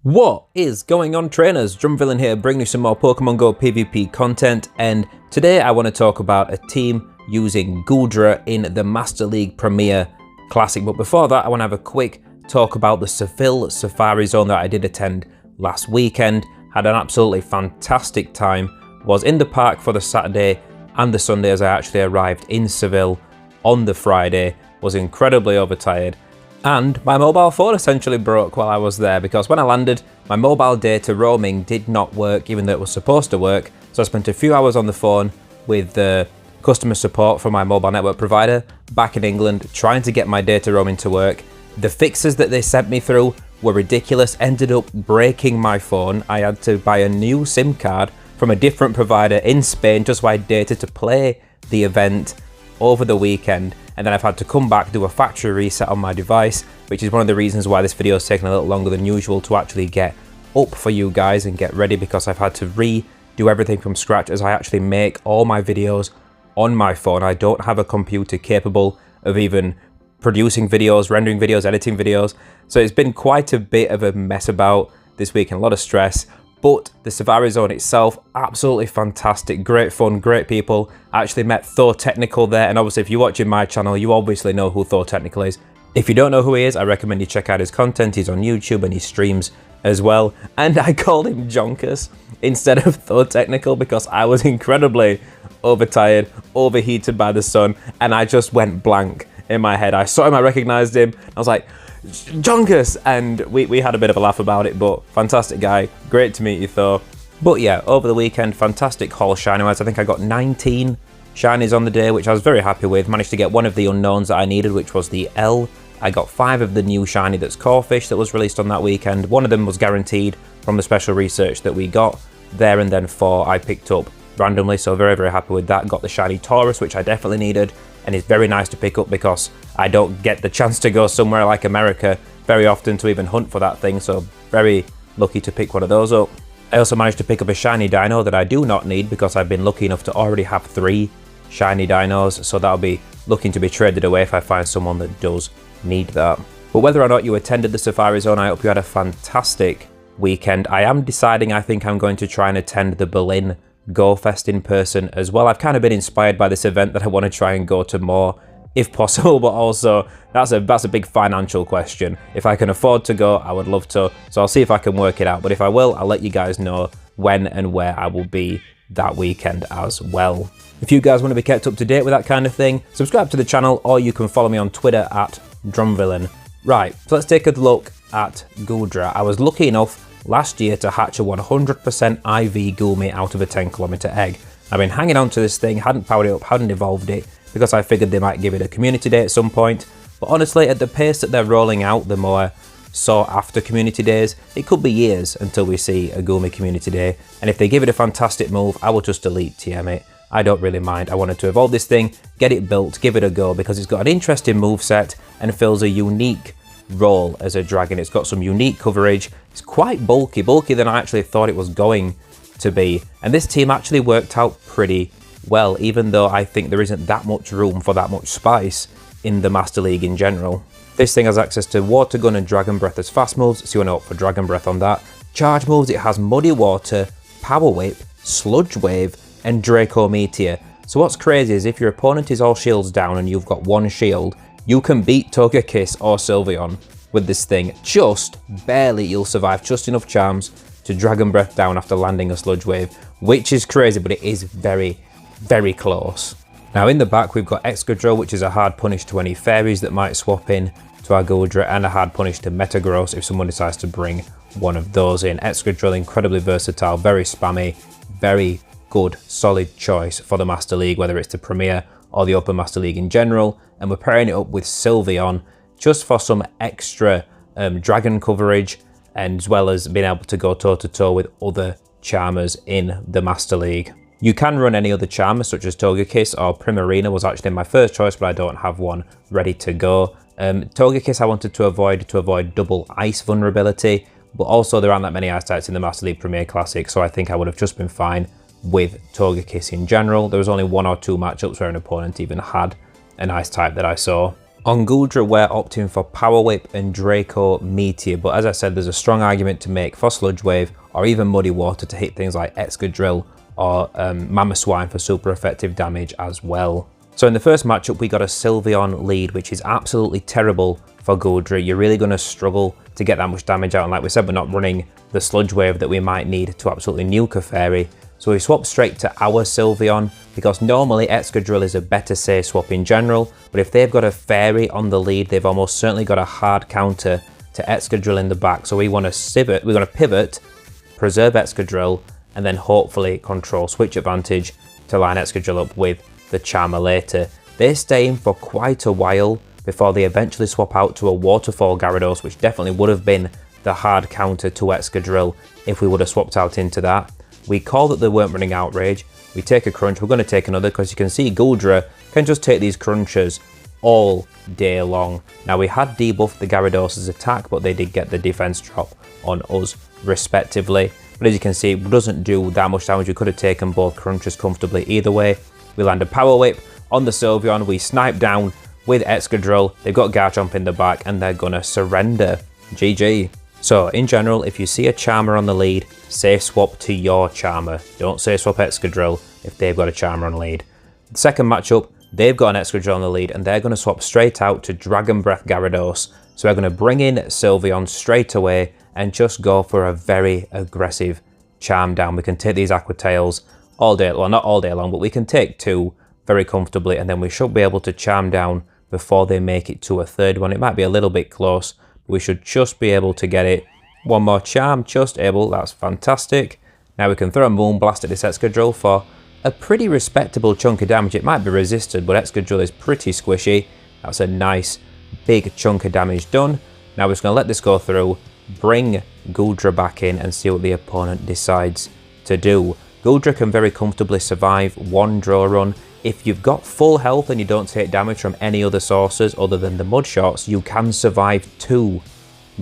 What is going on, trainers? DrumVillain here, bringing you some more Pokemon Go PvP content, and today I want to talk about a team using Goodra in the Master League Premier Classic. But before that, I want to have a quick talk about the Seville Safari Zone that I did attend last weekend. Had an absolutely fantastic time. Was in the park for the Saturday and the Sunday as I actually arrived in Seville on the Friday. Was incredibly overtired. And my mobile phone essentially broke while I was there because when I landed, my mobile data roaming did not work even though it was supposed to work. So I spent a few hours on the phone with the customer support from my mobile network provider back in England trying to get my data roaming to work. The fixes that they sent me through were ridiculous, ended up breaking my phone. I had to buy a new SIM card from a different provider in Spain just so I had data to play the event over the weekend. And then I've had to come back, do a factory reset on my device, which is one of the reasons why this video is taking a little longer than usual to actually get up for you guys and get ready, because I've had to redo everything from scratch as I actually make all my videos on my phone. I don't have a computer capable of even producing videos, rendering videos, editing videos. So it's been quite a bit of a mess about this week and a lot of stress. But the Safari Zone itself, absolutely fantastic, great fun, great people. I actually met Thor Technical there, and obviously if you're watching my channel, you obviously know who Thor Technical is. If you don't know who he is, I recommend you check out his content. He's on YouTube and he streams as well. And I called him Jonkus instead of Thor Technical because I was incredibly overtired, overheated by the sun, and I just went blank in my head. I saw him, I recognized him, I was like, Jonkus, and we had a bit of a laugh about it, but fantastic guy, great to meet you, Thor. But yeah, over the weekend, fantastic haul shiny-wise. I think I got 19 shinies on the day, which I was very happy with. Managed to get one of the unknowns that I needed, which was the L. I got 5 of the new shiny that's Corfish that was released on that weekend. One of them was guaranteed from the special research that we got there, and then 4 I picked up randomly, so very, very happy with that. Got the shiny Taurus, which I definitely needed, and it's very nice to pick up because I don't get the chance to go somewhere like America very often to even hunt for that thing, so very lucky to pick one of those up. I also managed to pick up a shiny dino that I do not need because I've been lucky enough to already have 3 shiny dinos, so that'll be looking to be traded away if I find someone that does need that. But whether or not you attended the Safari Zone, I hope you had a fantastic weekend. I am deciding, I think I'm going to try and attend the Berlin Go Fest in person as well. I've kind of been inspired by this event that I want to try and go to more if possible, but also that's a big financial question. If I can afford to go, I would love to, so I'll see if I can work it out. But if I will, I'll let you guys know when and where I will be that weekend as well. If you guys want to be kept up to date with that kind of thing, subscribe to the channel, or you can follow me on Twitter at DrumVillain. Right, so let's take a look at Goodra. I was lucky enough last year to hatch a 100% IV Goomy out of a 10km egg. I've been hanging on to this thing, hadn't powered it up, hadn't evolved it, because I figured they might give it a community day at some point. But honestly, at the pace that they're rolling out the more sought after community days, it could be years until we see a Goomy community day. And if they give it a fantastic move, I will just delete TM it. I don't really mind. I wanted to evolve this thing, get it built, give it a go, because it's got an interesting moveset and fills a unique role as a dragon. It's got some unique coverage. It's quite bulky, bulkier than I actually thought it was going to be. And this team actually worked out pretty well, even though I think there isn't that much room for that much spice in the Master League in general. This thing has access to Water Gun and Dragon Breath as fast moves, so you want to opt for Dragon Breath on that. Charge moves, it has Muddy Water, Power Whip, Sludge Wave, and Draco Meteor. So what's crazy is if your opponent is all shields down and you've got 1 shield, you can beat Togekiss or Sylveon with this thing. Just barely, you'll survive just enough charms to Dragon Breath down after landing a Sludge Wave, which is crazy, but it is very, very close. Now in the back we've got Excadrill, which is a hard punish to any fairies that might swap in to our Goodra, and a hard punish to Metagross if someone decides to bring one of those in. Excadrill, incredibly versatile, very spammy, very good, solid choice for the Master League, whether it's the Premier or the Open Master League in general. And we're pairing it up with Sylveon just for some extra dragon coverage, and as well as being able to go toe-to-toe with other Charmers in the Master League. You can run any other Charmers such as Togekiss, or Primarina was actually my first choice, but I don't have one ready to go. Togekiss I wanted to avoid double ice vulnerability, but also there aren't that many ice types in the Master League Premier Classic, so I think I would have just been fine with Togekiss in general. There was only 1 or 2 matchups where an opponent even had an ice type that I saw. On Goodra, we're opting for Power Whip and Draco Meteor, but as I said, there's a strong argument to make for Sludge Wave or even Muddy Water to hit things like Excadrill or Mamoswine for super effective damage as well. So in the first matchup, we got a Sylveon lead, which is absolutely terrible for Goodra. You're really going to struggle to get that much damage out, and like we said, we're not running the Sludge Wave that we might need to absolutely nuke a fairy. So we swap straight to our Sylveon, because normally Excadrill is a better safe swap in general, but if they've got a fairy on the lead, they've almost certainly got a hard counter to Excadrill in the back. So we want to pivot, preserve Excadrill, and then hopefully control switch advantage to line Excadrill up with the Charmer later. They stay in for quite a while before they eventually swap out to a Waterfall Gyarados, which definitely would have been the hard counter to Excadrill if we would have swapped out into that. We call that they weren't running Outrage, we take a Crunch, we're going to take another, because you can see Goodra can just take these Crunches all day long. Now we had debuffed the Gyarados' attack, but they did get the defense drop on us respectively. But as you can see, it doesn't do that much damage. We could have taken both Crunches comfortably either way. We land a Power Whip on the Sylveon, we snipe down with Excadrill, they've got Garchomp in the back and they're gonna surrender. GG. So in general, if you see a Charmer on the lead, safe swap to your Charmer. Don't safe swap Excadrill if they've got a Charmer on lead. The second matchup, they've got an Excadrill on the lead and they're going to swap straight out to Dragon Breath Gyarados. So we're going to bring in Sylveon straight away and just go for a very aggressive Charm down. We can take these Aqua Tails all day, well not all day long, but we can take two very comfortably, and then we should be able to Charm down before they make it to a third one. It might be a little bit close, but we should just be able to get it. One more Charm, just able, that's fantastic. Now we can throw a Moonblast at this Excadrill for a pretty respectable chunk of damage. It might be resisted, but Excadrill is pretty squishy. That's a nice big chunk of damage done. Now we're just going to let this go through, bring Goodra back in and see what the opponent decides to do. Goodra can very comfortably survive one draw run. If you've got full health and you don't take damage from any other sources other than the mud shots, you can survive two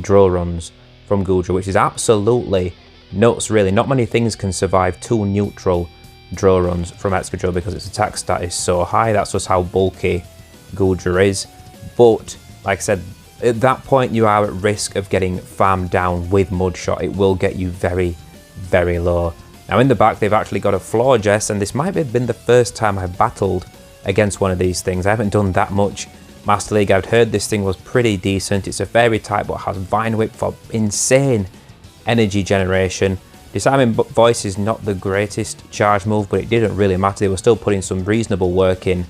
draw runs from Goodra, which is absolutely nuts really. Not many things can survive two neutral draw runs from Excadrill because its attack stat is so high. That's just how bulky Goodra is. But like I said, at that point you are at risk of getting farmed down with Mudshot. It will get you very, very low. Now in the back they've actually got a Florges, and this might have been the first time I've battled against one of these things. I haven't done that much Master League. I've heard this thing was pretty decent. It's a fairy type but has Vine Whip for insane energy generation. Disarming Voice is not the greatest charge move, but it didn't really matter. They were still putting some reasonable work in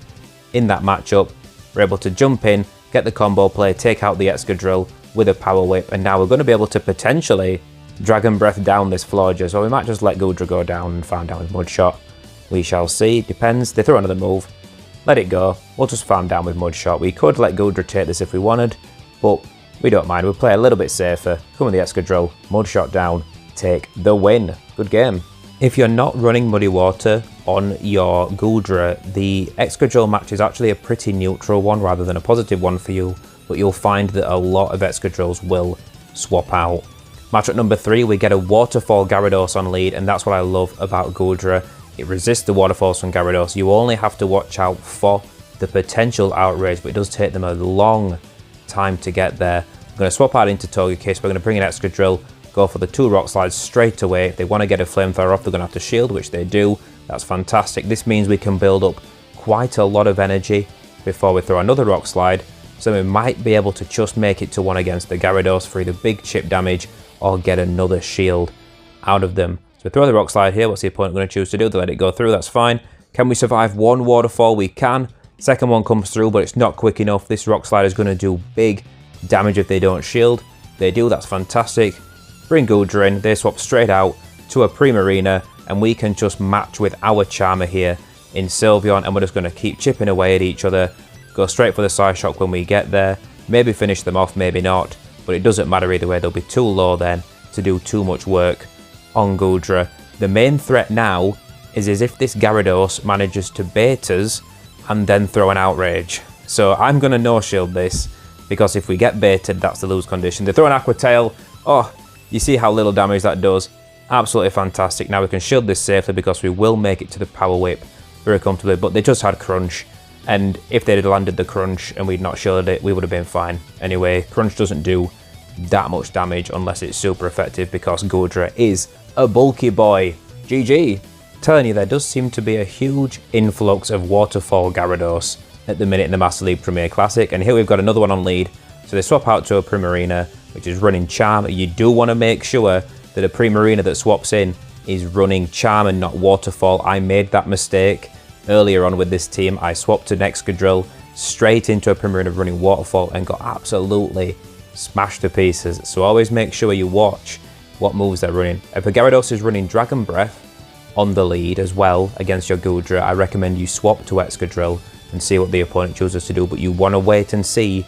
that matchup. We're able to jump in, get the combo play, take out the Excadrill with a Power Whip, and now we're going to be able to potentially Dragon Breath down this Florges, or we might just let Goodra go down and farm down with Mudshot. We shall see, depends. They throw another move, let it go, we'll just farm down with Mudshot. We could let Goodra take this if we wanted, but we don't mind, we'll play a little bit safer. Come with the Excadrill, Mudshot down, take the win. Good game. If you're not running Muddy Water on your Goodra, the Excadrill match is actually a pretty neutral one rather than a positive one for you, but you'll find that a lot of Excadrills will swap out. Matchup number 3, we get a Waterfall Gyarados on lead, and that's what I love about Goodra. It resists the Waterfalls from Gyarados. You only have to watch out for the potential Outrage, but it does take them a long time to get there. I'm going to swap out into Togekiss, we're going to bring in Excadrill, go for the 2 Rock Slides straight away. If they want to get a Flamethrower off, they're going to have to shield, which they do. That's fantastic. This means we can build up quite a lot of energy before we throw another Rock Slide, so we might be able to just make it to one against the Gyarados for either big chip damage or get another shield out of them. So we throw the Rock Slide here. What's the opponent going to choose to do? They let it go through, that's fine. Can we survive one Waterfall? We can. Second one comes through, but it's not quick enough. This Rock Slide is going to do big damage if they don't shield. They do, that's fantastic. Bring Goodra in, they swap straight out to a Primarina, and we can just match with our Charmer here in Sylveon, and we're just going to keep chipping away at each other. Go straight for the Side Shock when we get there. Maybe finish them off, maybe not. But it doesn't matter either way, they'll be too low then to do too much work on Goodra. The main threat now is if this Gyarados manages to bait us and then throw an Outrage. So I'm going to no-shield this, because if we get baited, that's the lose condition. They throw an Aqua Tail. Oh, you see how little damage that does. Absolutely fantastic. Now we can shield this safely because we will make it to the Power Whip very comfortably, but they just had Crunch. And if they'd landed the crunch and we'd not shielded it, we would have been fine. Anyway, crunch doesn't do that much damage unless it's super effective because Goodra is a bulky boy. GG. Telling you, there does seem to be a huge influx of Waterfall Gyarados at the minute in the Master League Premier Classic, and here we've got another one on lead. So they swap out to a Primarina, which is running Charm. You do want to make sure that a Primarina that swaps in is running Charm and not Waterfall. I made that mistake earlier on with this team. I swapped an Excadrill straight into a Primarina running Waterfall and got absolutely smashed to pieces. So always make sure you watch what moves they're running. If a Gyarados is running Dragon Breath on the lead as well against your Goodra, I recommend you swap to Excadrill and see what the opponent chooses to do, but you want to wait and see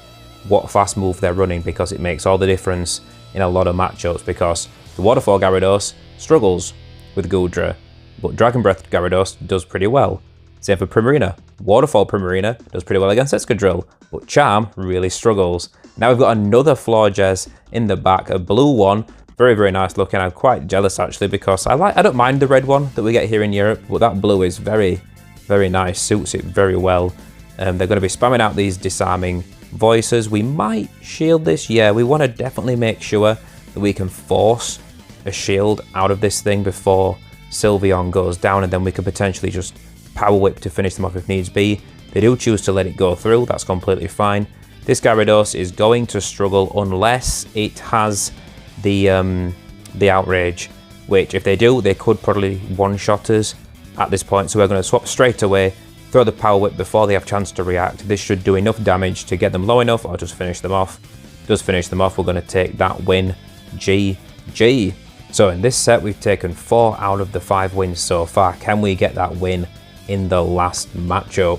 what fast move they're running because it makes all the difference in a lot of matchups, because the Waterfall Gyarados struggles with Goodra, but Dragon Breath Gyarados does pretty well. Same for Primarina. Waterfall Primarina does pretty well against Excadrill, but Charm really struggles. Now we've got another Florges in the back, a blue one. Very, very nice looking. I'm quite jealous actually because I don't mind the red one that we get here in Europe, but that blue is very, very nice, suits it very well. They're going to be spamming out these disarming voices. We might shield this. Yeah, we want to definitely make sure that we can force a shield out of this thing before Sylveon goes down, and then we could potentially just Power Whip to finish them off if needs be. They do choose to let it go through. That's completely fine. This Gyarados is going to struggle unless it has the Outrage, which if they do, they could probably one-shot us at this point. So we're going to swap straight away, throw the Power Whip before they have a chance to react. This should do enough damage to get them low enough or just finish them off. Just finish them off. We're going to take that win. GG. So in this set, we've taken 4 out of the 5 wins so far. Can we get that win in the last matchup?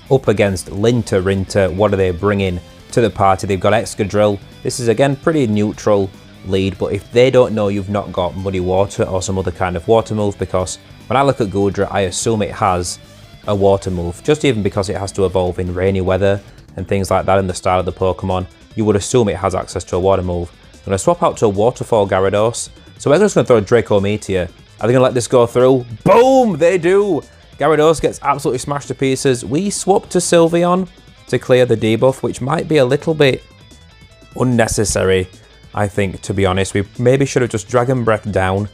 Up against Rinter, what are they bringing to the party? They've got Excadrill. This is again pretty neutral lead, but if they don't know you've not got Muddy Water or some other kind of water move, because when I look at Goodra, I assume it has a water move, just even because it has to evolve in rainy weather and things like that in the style of the Pokemon, you would assume it has access to a water move. I'm going to swap out to a Waterfall Gyarados. So we're just going to throw a Draco Meteor. Are they going to let this go through? Boom! They do! Gyarados gets absolutely smashed to pieces. We swap to Sylveon to clear the debuff, which might be a little bit unnecessary, I think, to be honest. We maybe should have just Dragon Breath down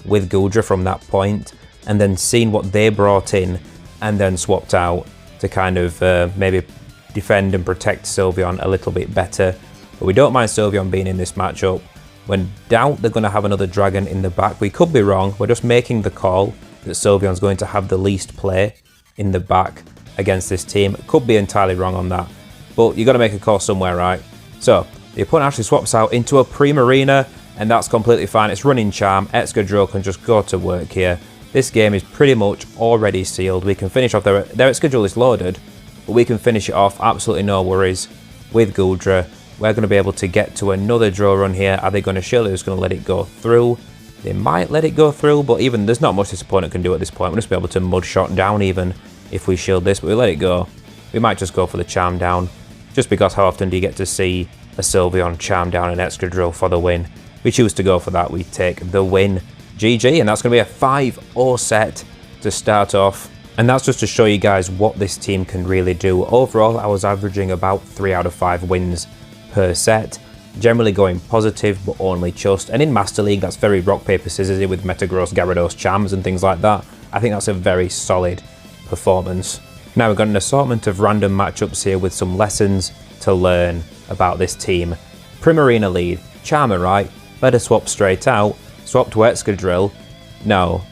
with Goodra from that point and then seen what they brought in and then swapped out to kind of maybe defend and protect Sylveon a little bit better. But we don't mind Sylveon being in this matchup. When doubt they're going to have another dragon in the back. We could be wrong. We're just making the call that Sylveon's going to have the least play in the back against this team. Could be entirely wrong on that, but you got to make a call somewhere, right? So the opponent actually swaps out into a Primarina, and that's completely fine. It's running Charm. Excadrill can just go to work here. This game is pretty much already sealed. We can finish off their Excadrill is loaded, but we can finish it off absolutely no worries with Goodra. We're going to be able to get to another draw run here. Are they going to shield it? They're just going to let it go through. They might let it go through, but even there's not much this opponent can do at this point. We'll just be able to mud shot down even if we shield this, but we let it go. We might just go for the Charm down, just because how often do you get to see a Sylveon Charm down an Excadrill for the win? We choose to go for that. We take the win. GG, and that's going to be a 5-0 set to start off. And that's just to show you guys what this team can really do. Overall, I was averaging about 3 out of 5 wins per set. Generally going positive, but only just. And in Master League, that's very rock, paper, scissors with Metagross, Gyarados, Charms and things like that. I think that's a very solid performance. Now we've got an assortment of random matchups here with some lessons to learn about this team. Primarina lead, Charmer right, better swap straight out, swap to Excadrill. No,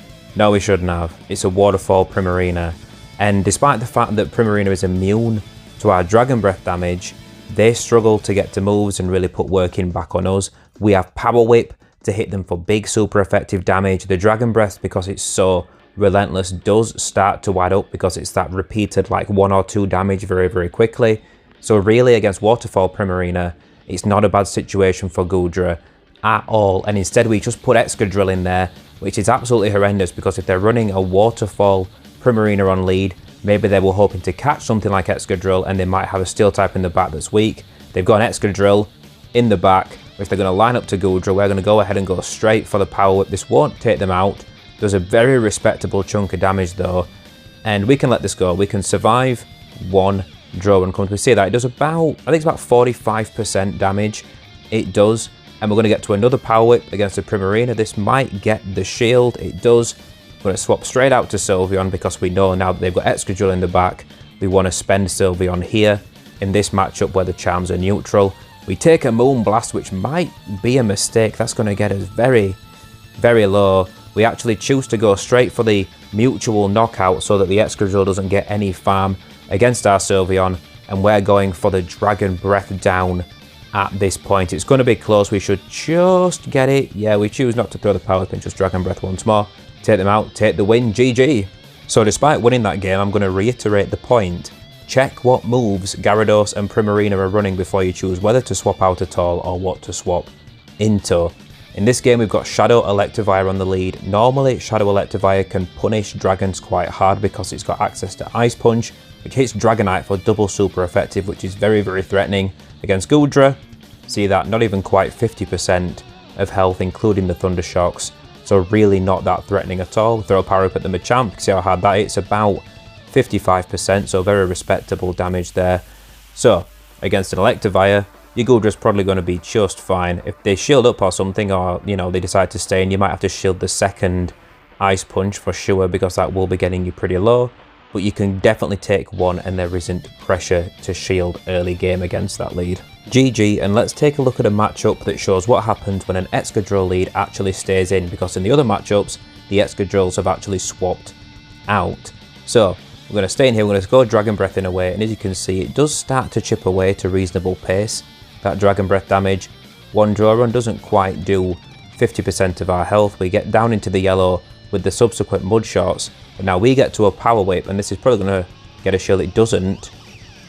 we shouldn't have. It's a Waterfall Primarina. And despite the fact that Primarina is immune to our Dragon Breath damage, they struggle to get to moves and really put work in back on us. We have Power Whip to hit them for big, super effective damage. The Dragon Breath, because it's so relentless, does start to add up because it's that repeated like 1 or 2 damage very, very quickly. So really against Waterfall Primarina, it's not a bad situation for Goodra at all. And instead we just put Excadrill in there, which is absolutely horrendous because if they're running a Waterfall Primarina on lead, maybe they were hoping to catch something like Excadrill and they might have a Steel type in the back that's weak. They've got an Excadrill in the back, which they're going to line up to Goodra. We're going to go ahead and go straight for the Power Whip. This won't take them out. There's a very respectable chunk of damage though, and we can let this go. We can survive one draw run comes. We see that it does about, I think it's about 45% damage. It does. And we're going to get to another Power Whip against the Primarina. This might get the shield. It does. We're going to swap straight out to Sylveon because we know now that they've got Excadrill in the back. We want to spend Sylveon here in this matchup where the charms are neutral. We take a Moonblast, which might be a mistake. That's going to get us very, very low. We actually choose to go straight for the mutual knockout so that the Excadrill doesn't get any farm against our Sylveon. And we're going for the Dragon Breath down at this point. It's going to be close. We should just get it. Yeah, we choose not to throw the Power Whip and just Dragon Breath once more. Take them out, take the win, GG. So despite winning that game, I'm going to reiterate the point. Check what moves Gyarados and Primarina are running before you choose whether to swap out at all or what to swap into. In this game, we've got Shadow Electivire on the lead. Normally, Shadow Electivire can punish dragons quite hard because it's got access to Ice Punch, which hits Dragonite for double super effective, which is very, very threatening. Against Goodra, see that, not even quite 50% of health, including the Thunder Shocks. So really not that threatening at all. Throw a Power Up at the Machamp, see how hard that is. It's about 55%, so very respectable damage there. So, against an Electivire, your Goodra's probably going to be just fine. If they shield up or something, or, you know, they decide to stay in, you might have to shield the second Ice Punch for sure, because that will be getting you pretty low. But you can definitely take one, and there isn't pressure to shield early game against that lead. GG, and let's take a look at a matchup that shows what happens when an Excadrill lead actually stays in, because in the other matchups, the Excadrills have actually swapped out. So, we're going to stay in here, we're going to go Dragon Breath in away, and as you can see, it does start to chip away to reasonable pace. That Dragon Breath damage, one draw run doesn't quite do 50% of our health. We get down into the yellow with the subsequent Mud Shots, but now we get to a Power Whip, and this is probably going to get a shield. It doesn't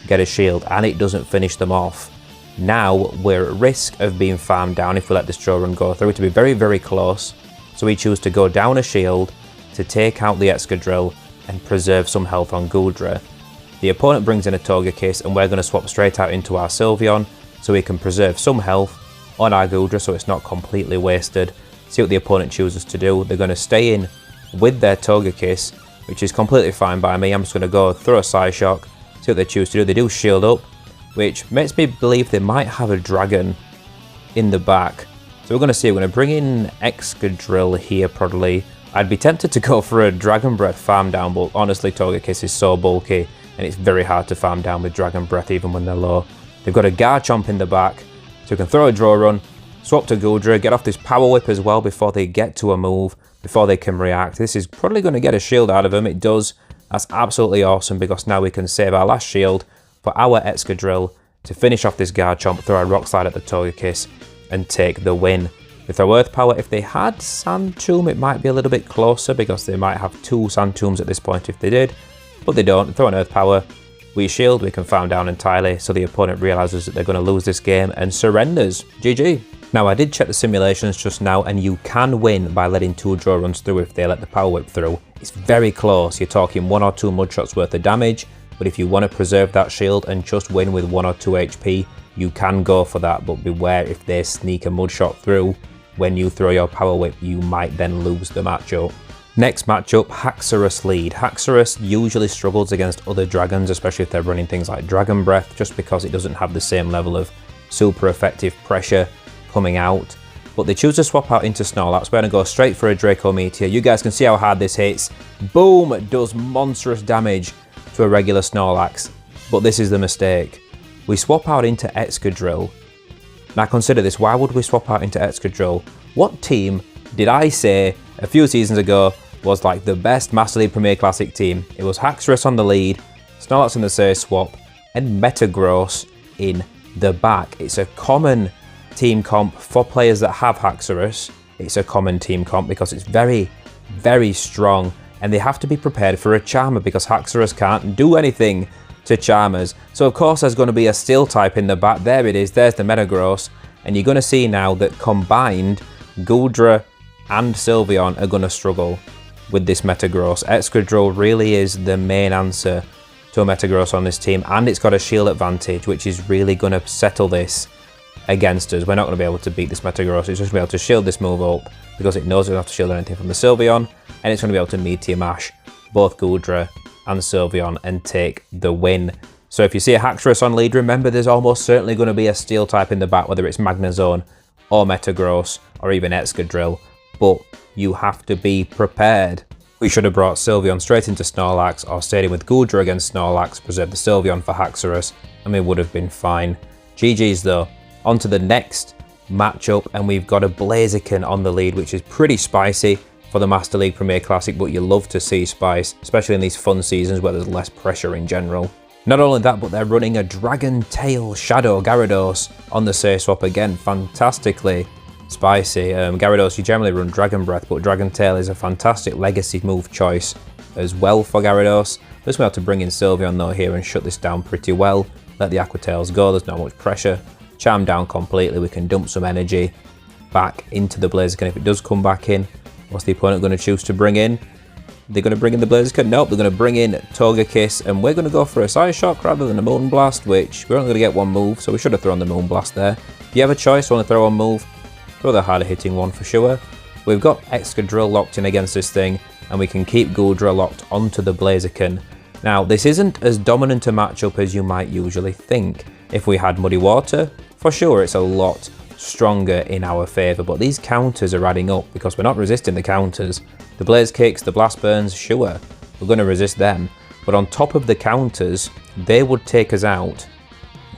get a shield, and it doesn't finish them off. Now we're at risk of being farmed down if we let this draw run go through. To be very, very close, so we choose to go down a shield to take out the Excadrill and preserve some health on Goodra. The opponent brings in a Togekiss, and we're going to swap straight out into our Sylveon so we can preserve some health on our Goodra so it's not completely wasted. See what the opponent chooses to do. They're going to stay in with their Togekiss, which is completely fine by me. I'm just going to go throw a Psy Shock, see what they choose to do. They do shield up, which makes me believe they might have a dragon in the back. So we're going to see, we're going to bring in Excadrill here probably. I'd be tempted to go for a Dragon Breath farm down, but honestly Togekiss is so bulky and it's very hard to farm down with Dragon Breath even when they're low. They've got a Garchomp in the back, so we can throw a draw run, swap to Goodra, get off this Power Whip as well before they get to a move, before they can react. This is probably going to get a shield out of them. It does. That's absolutely awesome, because now we can save our last shield for our Excadrill to finish off this Garchomp, throw a Rock Slide at the Togekiss, and take the win. With our Earth Power, if they had Sand Tomb, it might be a little bit closer, because they might have 2 Sand Tombs at this point if they did, but they don't. Throw an Earth Power, we shield, we can farm down entirely, so the opponent realises that they're going to lose this game and surrenders. GG. Now, I did check the simulations just now, and you can win by letting 2 draw runs through if they let the Power Whip through. It's very close. You're talking 1 or 2 Mud Shots worth of damage, but if you want to preserve that shield and just win with 1 or 2 HP, you can go for that, but beware if they sneak a Mud Shot through. When you throw your Power Whip, you might then lose the matchup. Next matchup, Haxorus lead. Haxorus usually struggles against other dragons, especially if they're running things like Dragon Breath, just because it doesn't have the same level of super effective pressure coming out. But they choose to swap out into Snorlax. We're going to go straight for a Draco Meteor. You guys can see how hard this hits. Boom! It does monstrous damage to a regular Snorlax. But this is the mistake. We swap out into Excadrill. Now consider this, why would we swap out into Excadrill? What team did I say a few seasons ago was like the best Master League Premier Classic team? It was Haxorus on the lead, Snorlax in the Surge swap, and Metagross in the back. It's a common team comp for players that have Haxorus. It's a common team comp because it's very, very strong, and they have to be prepared for a Charmer because Haxorus can't do anything to Charmers. So of course there's going to be a Steel type in the back. There it is, there's the Metagross, and you're going to see now that combined Goodra and Sylveon are going to struggle with this Metagross. Excadrill really is the main answer to a Metagross on this team, and it's got a shield advantage, which is really going to settle this against us. We're not going to be able to beat this Metagross. It's just going to be able to shield this move up because it knows it doesn't have to shield anything from the Sylveon, and it's going to be able to Meteor Mash both Goodra and Sylveon and take the win. So if you see a Haxorus on lead, remember there's almost certainly going to be a steel type in the back, whether it's Magnezone or Metagross or even Excadrill, but you have to be prepared. We should have brought Sylveon straight into Snorlax or stayed in with Goodra against Snorlax, preserved the Sylveon for Haxorus, and we would have been fine. GG's though. On to the next matchup, and we've got a Blaziken on the lead, which is pretty spicy for the Master League Premier Classic, but you love to see spice, especially in these fun seasons where there's less pressure in general. Not only that, but they're running a Dragon Tail Shadow Gyarados on the Say Swap again, fantastically spicy. Gyarados, you generally run Dragon Breath, but Dragon Tail is a fantastic legacy move choice as well for Gyarados. Just we have to bring in Sylveon though here and shut this down pretty well. Let the Aqua Tails go, there's not much pressure. Charm down completely, we can dump some energy back into the Blaziken. If it does come back in, what's the opponent going to choose to bring in? They're going to bring in the Blaziken? Nope, they're going to bring in Togekiss, and we're going to go for a Side Shock rather than a Moonblast, which we're only going to get one move, so we should have thrown the Moonblast there. If you have a choice, only throw one move, throw the harder hitting one for sure. We've got Excadrill locked in against this thing, and we can keep Goodra locked onto the Blaziken. Now, this isn't as dominant a matchup as you might usually think. If we had Muddy Water, for sure it's a lot stronger in our favour, but these counters are adding up because we're not resisting the counters. The Blaze Kicks, the Blast Burns, sure, we're going to resist them, but on top of the counters, they would take us out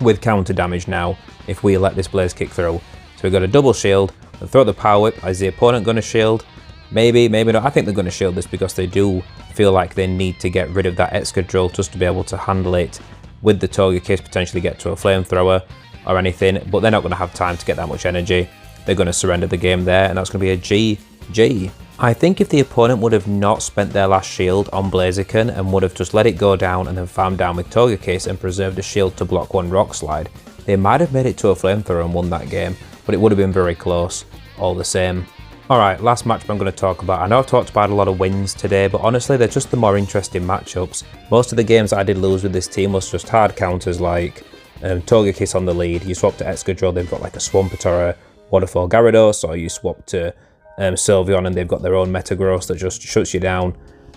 with counter damage now if we let this Blaze Kick through. So we've got a double shield, we'll throw the Power Whip. Is the opponent going to shield? Maybe, maybe not. I think they're going to shield this because they do feel like they need to get rid of that Excadrill just to be able to handle it with the Togekiss, potentially get to a Flamethrower or anything, but they're not going to have time to get that much energy. They're going to surrender the game there, and that's going to be a GG. I think if the opponent would have not spent their last shield on Blaziken and would have just let it go down and then farmed down with Togekiss and preserved a shield to block one Rock Slide, they might have made it to a Flamethrower and won that game, but it would have been very close all the same. Alright, last matchup I'm going to talk about. I know I've talked about a lot of wins today, but honestly they're just the more interesting matchups. Most of the games I did lose with this team was just hard counters like Togekiss on the lead, you swap to Excadrill, they've got like a Swampert or a Waterfall Gyarados, or you swap to Sylveon and they've got their own Metagross that just shuts you down,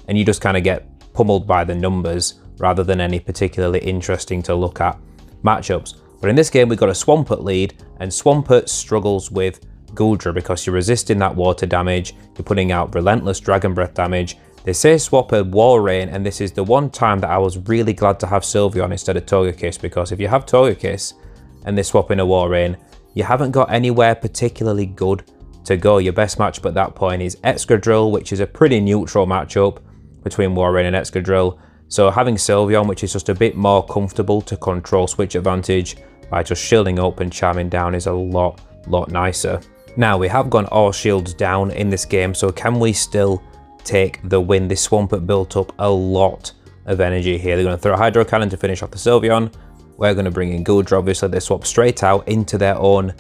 and you just kind of get pummeled by the numbers rather than any particularly interesting to look at matchups. But in this game we've got a Swampert lead, and Swampert struggles with Goodra because you're resisting that water damage, you're putting out relentless Dragon Breath damage. They say swap a Walrein, and this is the one time that I was really glad to have Sylveon instead of Togekiss, because if you have Togekiss and they swap in a Walrein, you haven't got anywhere particularly good to go. Your best matchup at that point is Excadrill, which is a pretty neutral matchup between Walrein and Excadrill. So having Sylveon, which is just a bit more comfortable to control switch advantage by just shielding up and charming down, is a lot nicer. Now we have gone all shields down in this game, so can we still take the win? This Swampert built up a lot of energy here. They're going to throw a Hydro Cannon to finish off the Sylveon. We're going to bring in Goodra. Obviously they swap straight out into their own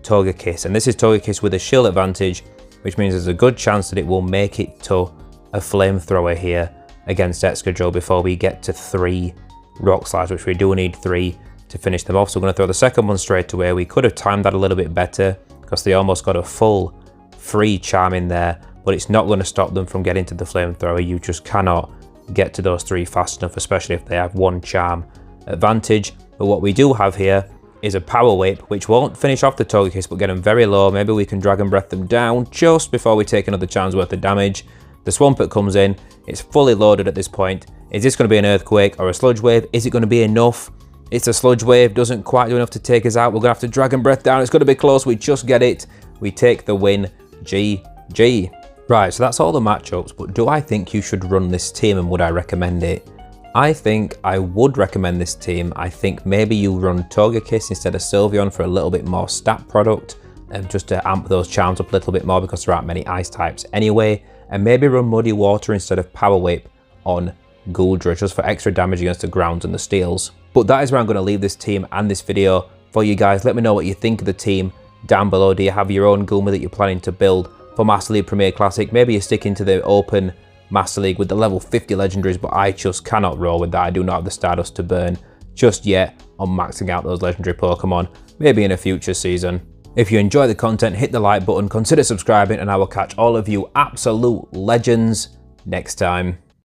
Togekiss, and this is Togekiss with a shield advantage, which means there's a good chance that it will make it to a Flamethrower here against Excadrill before we get to 3 Rock Slides, which we do need 3 to finish them off. So we're going to throw the second one straight away. We could have timed that a little bit better because they almost got a full free charm in there, but it's not going to stop them from getting to the Flamethrower. You just cannot get to those 3 fast enough, especially if they have 1 charm advantage. But what we do have here is a Power Whip, which won't finish off the Togekiss, but get them very low. Maybe we can Dragon Breath them down just before we take another charm's worth of damage. The Swampert comes in, it's fully loaded at this point. Is this going to be an Earthquake or a Sludge Wave? Is it going to be enough? It's a Sludge Wave, doesn't quite do enough to take us out. We're going to have to Dragon Breath down. It's going to be close, we just get it. We take the win, GG. Right, so that's all the matchups, but do I think you should run this team and would I recommend it? I think I would recommend this team. I think maybe you run Togekiss instead of Sylveon for a little bit more stat product, and just to amp those charms up a little bit more because there aren't many ice types anyway, and maybe run Muddy Water instead of Power Whip on Goodra just for extra damage against the grounds and the steels. But that is where I'm going to leave this team and this video for you guys. Let me know what you think of the team down below. Do you have your own Goomer that you're planning to build for Master League Premier Classic? Maybe you're sticking to the open Master League with the level 50 legendaries, but I just cannot roll with that. I do not have the Stardust to burn just yet on maxing out those legendary Pokemon, maybe in a future season. If you enjoy the content, hit the like button, consider subscribing, and I will catch all of you absolute legends next time.